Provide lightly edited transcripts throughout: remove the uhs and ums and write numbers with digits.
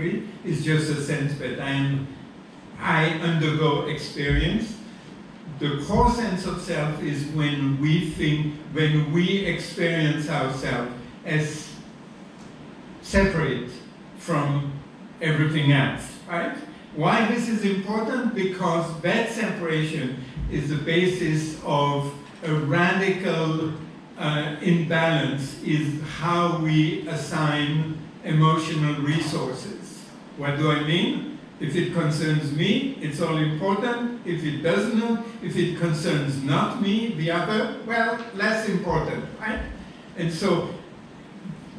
philosophy. It's just a sense that I undergo experience. The core sense of self is when we experience ourselves as separate from everything else, right? Why this is important? Because that separation is the basis of a radical imbalance is how we assign emotional resources. What do I mean? If it concerns me, it's all important. If it doesn't, if it concerns not me, the other, well, less important, right? And so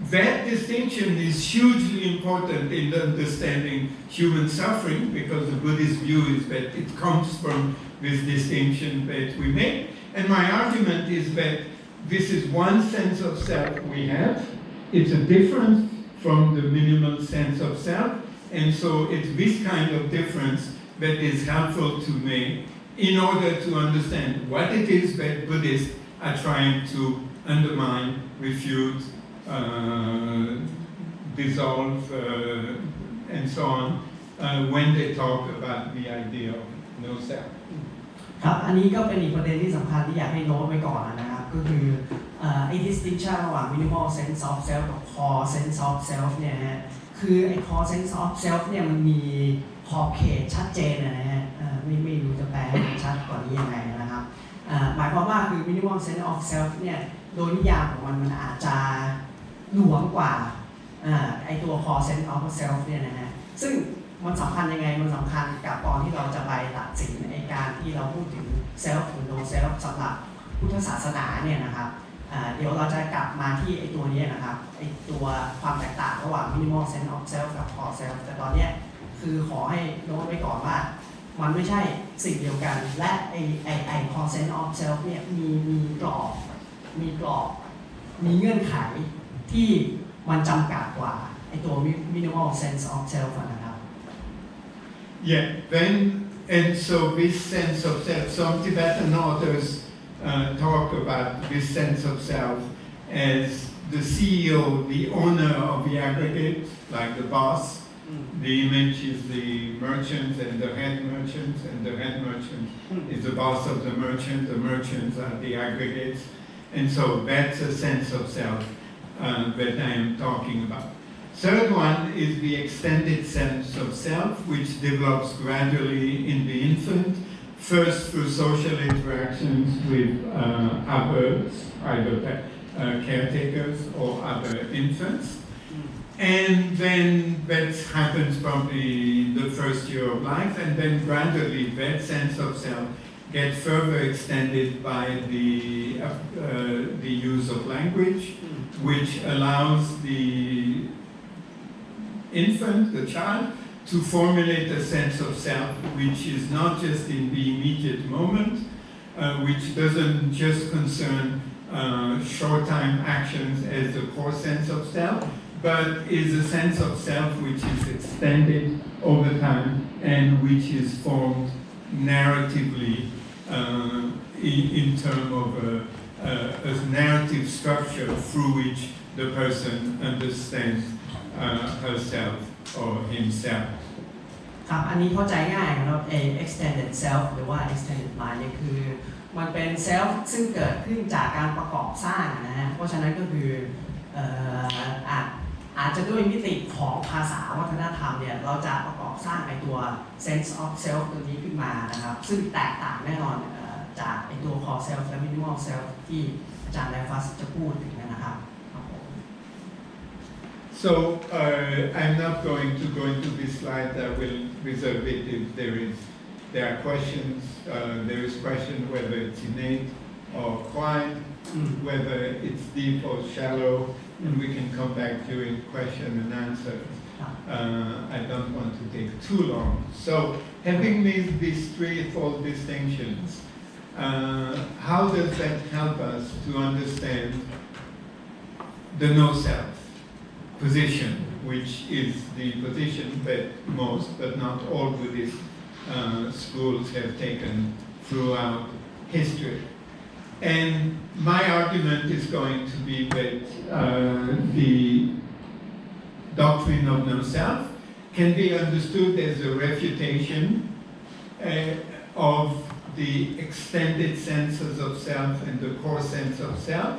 that distinction is hugely important in understanding human suffering, because the Buddhist view is that it comes from this distinction that we make. And my argument is that this is one sense of self we have. It's a difference from the minimal sense of self. And so it's this kind of difference that is helpful to me in order to understand what it is that Buddhists are trying to undermine, refute, dissolve, and so on, when they talk about the idea of no self. ครับอันนี้ก็เป็นอีกประเด็นที่สำคัญที่อยากให้โน้ตไว้ก่อนนะครับก็คือไอ้ distinction ระหว่าง minimal sense of self กับ core sense of self เนี่ยฮะคือไอ้ core sense of self เนี่ยมันมีขอบเขตชัดเจนนะฮะไม่รู้จะแปลให้ชัดกว่านี้ยังไงนะครับหมายความว่าคือ minimal sense of self เนี่ยโดยนิยามของมันอาจจะหลวมกว่าไอ้ตัว core sense of self เนี่ยนะฮะซึ่งมันสำคัญยังไงมันสำคัญกับตอนที่เราจะไปตัดสินในการที่เราพูดถึง self หรือ no self สำหรับพุทธศาสนาเนี่ยนะครับเดี๋ยวเราจะกลับมาที่ไอ้ตัวนี้นะครับไอ้ตัวความแตกต่างระหว่าง minimal sense of self กับ core self แต่ตอนนี้คือขอให้โน้ตไว้ก่อนว่ามันไม่ใช่สิ่งเดียวกันและไอ้ core sense of self เนี่ยมีกรอบมีเงื่อนไขที่มันจำกัดกว่าไอ้ตัว minimal sense of self นะครับ Yeah, and so this sense of self, some Tibetan authors talk about this sense of self as the CEO, the owner of the aggregate, like the boss. The image is the merchant and the head merchant, and the head merchant is the boss of the merchants are the aggregates. And so that's a sense of self that I am talking about. Third one is the extended sense of self, which develops gradually in the infant, first through social interactions with others, either caretakers or other infants. And then that happens probably the first year of life, and then gradually that sense of self gets further extended by the use of language, which allows the infant, the child, to formulate a sense of self which is not just in the immediate moment, which doesn't just concern short-time actions as the core sense of self, but is a sense of self which is extended over time and which is formed narratively in terms of a narrative structure through which the person understands herself or himself. ครับอันนี้เข้าใจง่ายครับextended self หรือว่า extended mind เนี่ยคือมันเป็น self ซึ่งเกิดขึ้นจากการประกอบสร้างนะฮะเพราะฉะนั้นก็คืออาจจะด้วยมิติของภาษาวัฒนธรรมเนี่ยเราจะประกอบสร้างไอ้ตัว sense of self ตัวนี้ขึ้นมานะครับซึ่งแตกต่างแน่นอนจากไอ้ตัว core self และ minimal self ที่อาจารย์ไดฟัสจะพูดถึงนะครับ So I'm not going to go into this slide. I will reserve it if there are questions. There is question whether it's innate or acquired, whether it's deep or shallow, and we can come back during question and answer. I don't want to take too long. So having made these threefold distinctions, how does that help us to understand the no-self position, which is the position that most, but not all Buddhist schools have taken throughout history? And my argument is going to be that the doctrine of no self can be understood as a refutation of the extended senses of self and the core sense of self.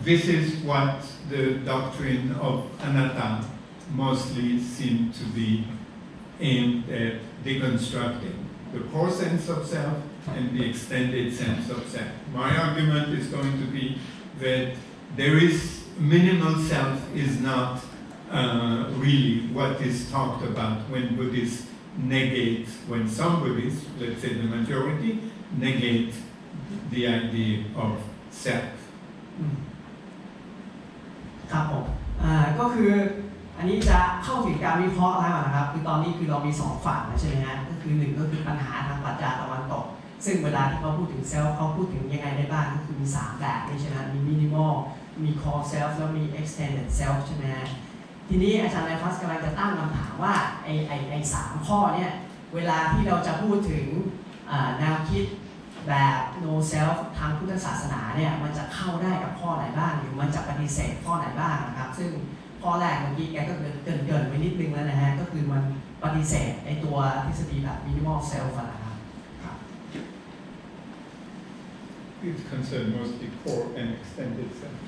This is what the doctrine of anatta mostly seemed to be aimed at deconstructing. The core sense of self and the extended sense of self. My argument is going to be that minimal self is not really what is talked about when Buddhists negate, when some Buddhists, let's say the majority, negate the idea of self. ครับผมก็คืออันนี้จะเข้าถึงการวิเคราะห์แล้วนะครับคือตอนนี้คือเรามี2ฝั่งใช่ไหมฮะก็คือ1ก็คือปัญหาทางปรัชญาตะวันตกซึ่งเวลาที่เขาพูดถึงเซลฟ์เขาพูดถึงยังไงได้บ้างก็คือมี3แบบใช่ไหมมี minimal มี core self แล้วมี extended self ใช่ไหมฮะทีนี้อาจารย์ไลฟัสกำลังจะตั้งคำถามว่าไอ้3ข้อเนี่ยเวลาที่เราจะพูดถึงแนวคิดแบบ no self ทางพุทธศาสนาเนี่ยมันจะเข้าได้กับข้อไหนบ้างหรือมันจะปฏิเสธข้อไหนบ้างนะครับซึ่งข้อแรกเมื่อกี้แกก็เกินไปนิดนึงแล้วนะฮะก็คือมันปฏิเสธไอ้ตัวทฤษฎีแบบ minimal self นะครับ It's concerned mostly core and extended self.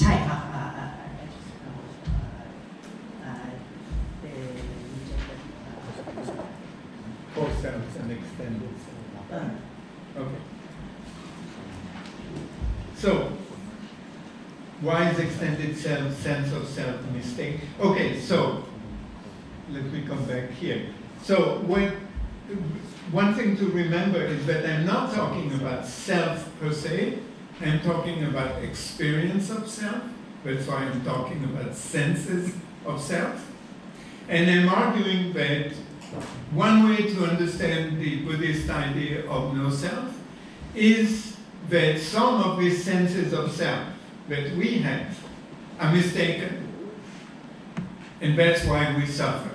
ใช่ครับCore self and extended self. Okay. So, why is extended sense of self a mistake? Okay, so let me come back here. So, one thing to remember is that I'm not talking about self per se. I'm talking about experience of self. That's why I'm talking about senses of self. And I'm arguing that one way to understand the Buddhist idea of no self is that some of these senses of self that we have are mistaken. And that's why we suffer.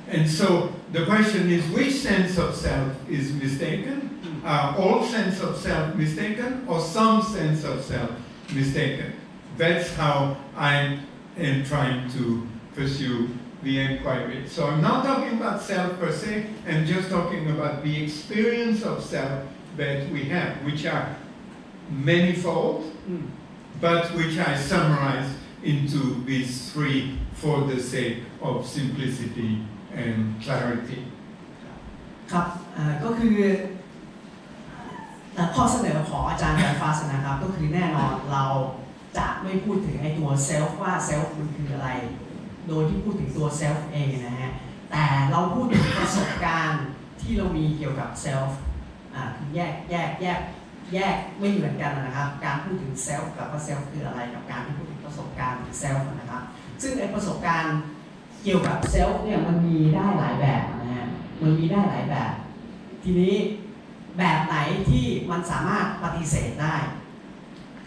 And so the question is, which sense of self is mistaken? Are all sense of self mistaken or some sense of self mistaken? That's how I am trying to pursue the inquiry. So I'm not talking about self per se, I'm just talking about the experience of self that we have, which are manifold, but which I summarize into these three for the sake of simplicity and clarity. ครับก็คือข้อเสนอของอาจารย์ไลฟัสนะครับก็คือแน่นอนเราจะไม่พูดถึงไอ้ตัวเซลฟ์ว่าเซลฟ์มันคืออะไรโดยที่พูดถึงตัวเซลฟ์เองนะฮะแต่เราพูดถึงประสบการณ์ที่เรามีเกี่ยวกับเซลฟ์คือแยกไม่เหมือนกันนะครับการพูดถึงเซลฟ์กับว่าเซลฟ์คืออะไรกับการที่พูดถึงประสบการณ์เซลฟ์นะครับซึ่งไอ้ประสบการณ์เกี่ยวกับเซลฟ์เนี่ยมันมีได้หลายแบบนะฮะมันมีได้หลายแบบทีนี้แบบไหนที่มันสามารถปฏิเสธได้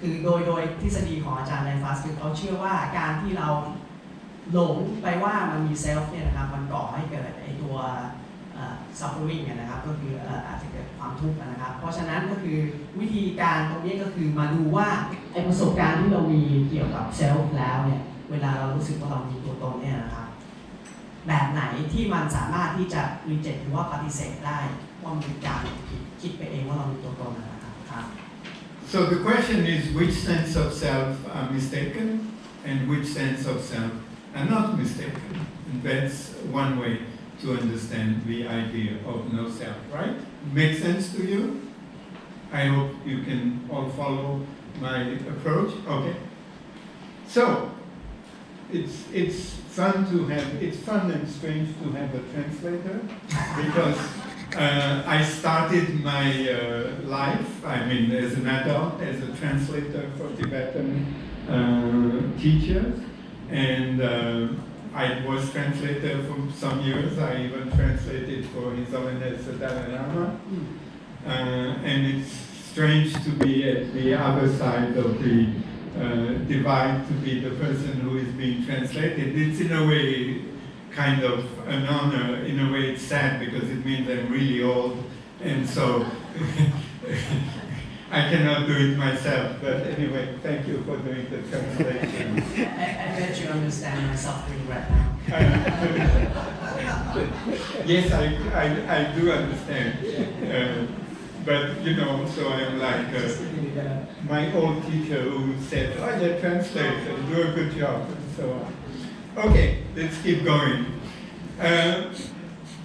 คือโดยทฤษฎีของอาจารย์ไลฟัสคือเขาเชื่อว่าการที่เราหลงไปว่ามันมีเซลฟ์เนี่ยนะครับมันก่อให้เกิดไอตัว suffering นะครับก็คืออาจจะเกิดความทุกข์นะครับเพราะฉะนั้นก็คือวิธีการตรงนี้ก็คือมาดูว่าไอประสบการณ์ที่เรามีเกี่ยวกับเซลฟ์แล้วเนี่ยเวลาเรารู้สึกว่าเรามีตัวตนเนี่ยนะครับแบบไหนที่มันสามารถที่จะรีเจ็คหรือว่าปฏิเสธได้ว่ามันเป็นการคิดไปเองว่าเรามีตัวตนนะครับ So the question is, which sense of self are mistaken and which sense of self are not mistaken? And that's one way to understand the idea of no self, right? Make sense to you? I hope you can all follow my approach. Okay. So it's fun and strange to have a translator because I started my life, as an adult, as a translator for Tibetan teachers, and I was translator for some years. I even translated for His Holiness the Dalai Lama, and it's strange to be at the other side of the divide, to be the person who is being translated. It's in a way kind of an honor. In a way it's sad because it means I'm really old, and so I cannot do it myself, but anyway, thank you for doing the translation. I bet you understand my suffering right now. Yes, I do understand. But you know, so I'm like my old teacher who said, "Oh, yeah, translate and do a good job," and so on. Okay, let's keep going.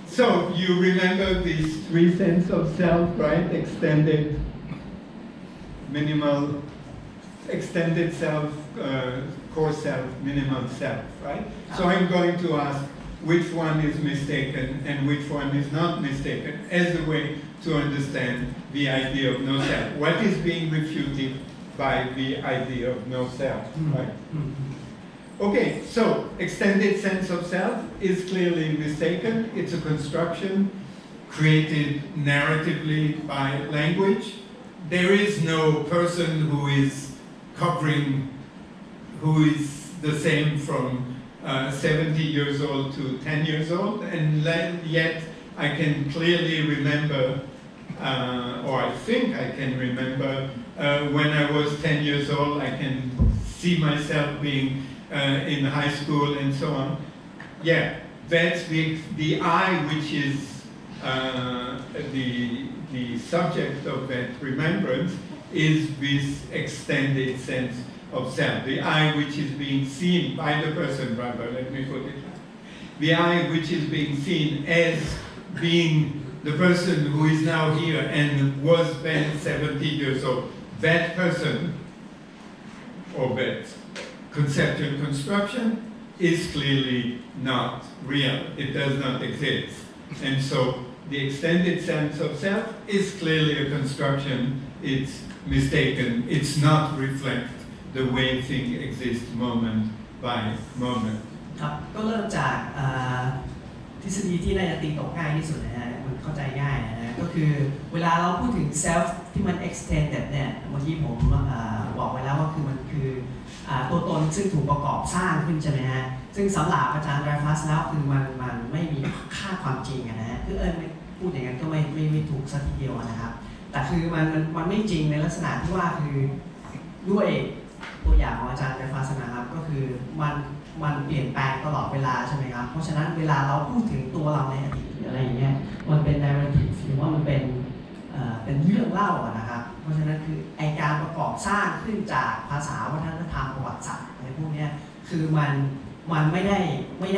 So you remember these three senses of self, right? Extended, minimal, extended self, core self, minimal self, right? So I'm going to ask which one is mistaken and which one is not mistaken as a way to understand the idea of no self. What is being refuted by the idea of no self, right? Okay, so extended sense of self is clearly mistaken. It's a construction created narratively by language. There is no person who is covering, who is the same from 70 years old to 10 years old, and yet I can clearly remember, or I think I can remember, when I was 10 years old, I can see myself being in high school and so on. Yeah, that's the I, which is the subject of that remembrance, is this extended sense of self. The I which is being seen by the person, rather, let me put it like that. The I which is being seen as being the person who is now here and was then 70 years old. That person, or that conceptual construction, is clearly not real. It does not exist. And so the extended sense of self is clearly a construction. It's mistaken. It's not reflect the way things exist moment by moment. ครับก็เริ่มจากทฤษฎีที่น่าจะตีตกง่ายที่สุดนะฮะมันเข้าใจง่ายนะฮะก็คือเวลาเราพูดถึง self ที่มัน extended เนี่ยเมื่อกี้ผมบอกไว้แล้วว่าคือมันคือตัวตนซึ่งถูกประกอบสร้างขึ้นใช่ไหมฮะซึ่งสำหรับอาจารย์ไดรฟัสแล้วคือมันไม่มีค่าความจริงนะฮะคือพูดอย่างนั้นก็ไม่ถูกสักทีเดียวนะครับแต่คือมันไม่จริงในลักษณะที่ว่าคือด้วยตัวอย่างของอาจารย์ไดรฟัสนะครับก็คือมันเปลี่ยนแปลงตลอดเวลาใช่ไหมครับเพราะฉะนั้นเวลาเราพูดถึงตัวเราในอดีตหรืออะไรอย่างเงี้ยมันเป็น narrative หรือว่ามันเป็นเรื่องเล่านะครับเพราะฉะนั้นคือไอการประกอบสร้างขึ้นจากภาษาวัฒนธรรมประวัติศาสตร์อะไรพวกนี้คือมันไม่ไ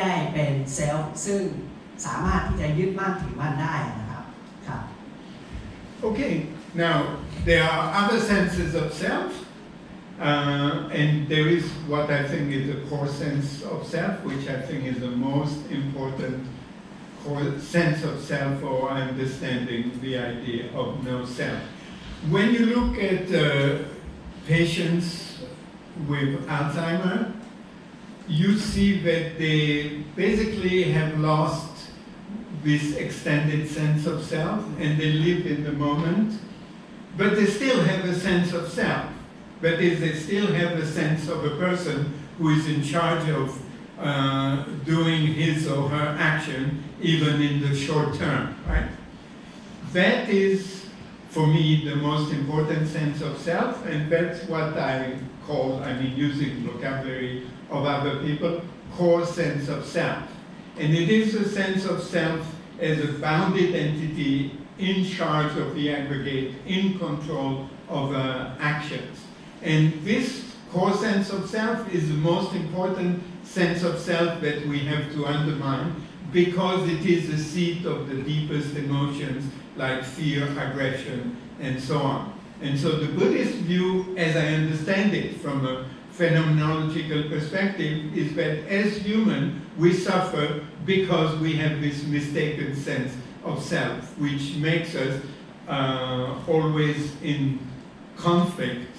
ด้เป็นเซลฟ์ซึ่งสามารถที่จะยึดมั่นถือมั่นได้นะครับครับ Okay, now there are other senses of self, and there is what I think is the core sense of self, which I think is the most important core sense of self for understanding the idea of no self. When you look at patients with Alzheimer, you see that they basically have lost this extended sense of self, and they live in the moment, but they still have a sense of self. That is, they still have a sense of a person who is in charge of doing his or her action, even in the short term, right? That is, for me, the most important sense of self, and that's what I call, using vocabulary of other people, core sense of self. And it is a sense of self as a bounded entity in charge of the aggregate, in control of actions. And this core sense of self is the most important sense of self that we have to undermine, because it is the seat of the deepest emotions like fear, aggression, and so on. And so the Buddhist view, as I understand it from a phenomenological perspective, is that as human, we suffer because we have this mistaken sense of self, which makes us always in conflict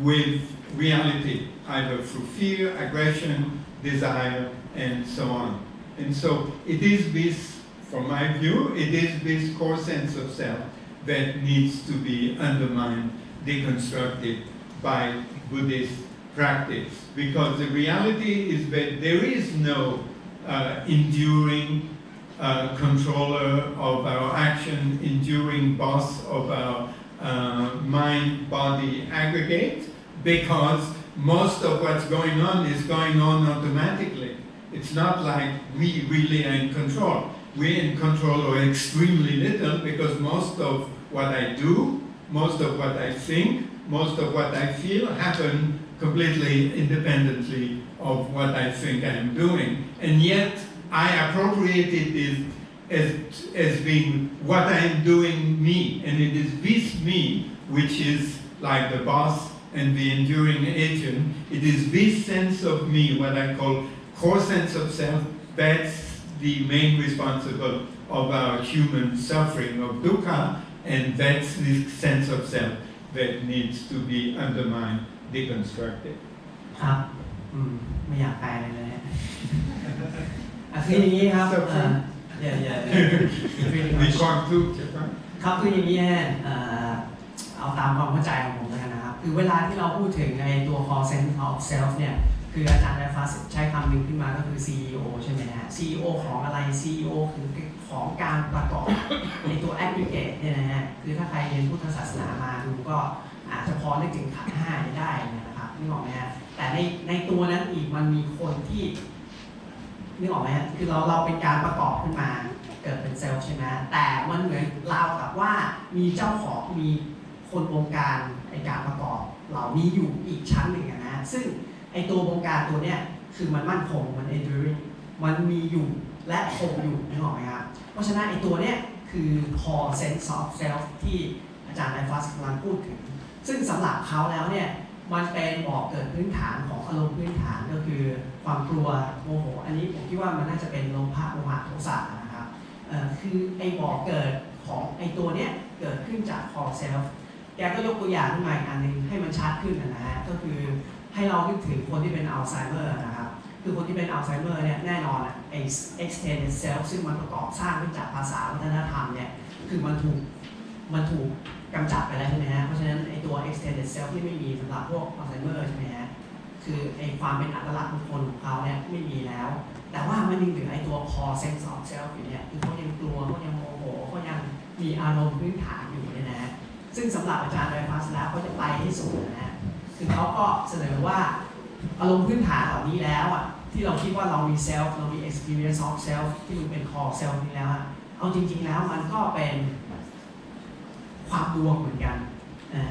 with reality, either through fear, aggression, desire, and so on. And so it is this, from my view, it is this core sense of self that needs to be undermined, deconstructed by Buddhist practice. Because the reality is that there is no enduring controller of our action, enduring boss of our mind-body aggregate, because most of what's going on is going on automatically. It's not like we really are in control. We're in control or extremely little, because most of what I do, most of what I think, most of what I feel happen completely independently of what I think I'm doing. And yet I appropriated it as being what I'm doing me. And it is this me which is like the boss and the enduring agent. It is this sense of me, what I call core sense of self, that's the main responsible of our human suffering of dukkha, and that's the sense of self that needs to be undermined, deconstructed. ครับไม่อยากแปลเลยนะฮะคืออย่างนี้ครับWe conclude, Japan. ครับคืออย่างนี้ฮะเอาตามความเข้าใจของผมแล้วกันนะครับคือเวลาที่เราพูดถึงในตัว core sense of self เนี่ยคืออาจารย์ไดฟัสใช้คำหนึ่งขึ้นมาก็คือ CEO ใช่ไหมฮะ CEO ของอะไร CEO คือของการประกอบในตัว aggregate เนี่ยนะฮะคือถ้าใครเรียนพุทธศาสนามาดูก็อาจจะพอนึกถึงขันธ์ห้าได้นะครับนึกออกไหมฮะแต่ในตัวนั้นอีกมันมีคนที่นึกออกไหมฮะคือเราเป็นการประกอบขึ้นมาเกิดเป็นเซลล์ใช่ไหมแต่มันเหมือนราวกับว่ามีเจ้าของมีคนบงการในการประกอบเหล่านี้อยู่อีกชั้นหนึ่งนะซึ่งไอตัวบงการตัวเนี้ยคือมันมั่นคงมัน enduring มันมีอยู่และคงอยู่นึกออกไหมครับเพราะฉะนั้นไอตัวเนี้ยคือ core sense of self ที่อาจารย์ไดฟัสกำลังพูดถึงซึ่งสำหรับเขาแล้วเนี่ยมันเป็นบอกเกิดพื้นฐานของอารมณ์พื้นฐานก็คือความกลัวโมโหอันนี้ผมคิดว่ามันน่าจะเป็นโลภะโมหะโทสะนะครับคือไอบอกเกิดของไอตัวเนี้ยเกิดขึ้นจาก core self แกก็ยกตัวอย่างขึ้นมาอีกอันนึงให้มันชัดขึ้นนะฮะก็คือให้เรานึกถึงคนที่เป็นอัลไซเมอร์นะครับคือคนที่เป็นอัลไซเมอร์เนี่ยแน่นอนไอ้ extended self ซึ่งมันประกอบสร้างขึ้นจากภาษาวัฒนธรรมเนี่ยคือมันถูกกำจัดไปแล้วใช่ไหมฮะเพราะฉะนั้นไอ้ตัว extended self ที่ไม่มีสำหรับพวกอัลไซเมอร์ใช่ไหมฮะคือไอ้ความเป็นอัตลักษณ์บุคคลของเขาเนี่ยไม่มีแล้วแต่ว่ามันยังเหลือไอ้ตัว core sense of self อยู่เนี่ยคือเขายังกลัวเขายังโมโหเขายังมีอารมณ์พื้นฐานอยู่เนี่ยนะซึ่งสำหรับอาจารย์ไดฟัสแล้วเขาจะไปที่สุดนะฮะคือเขาก็เสนอว่าอารมณ์พื้นฐานเหล่านี้แล้วอ่ะที่เราคิดว่าเรามี self เรามี experience of self ที่มันเป็น core self นี้แล้วเอาจริงๆแล้วมันก็เป็นความดวงเหมือนกัน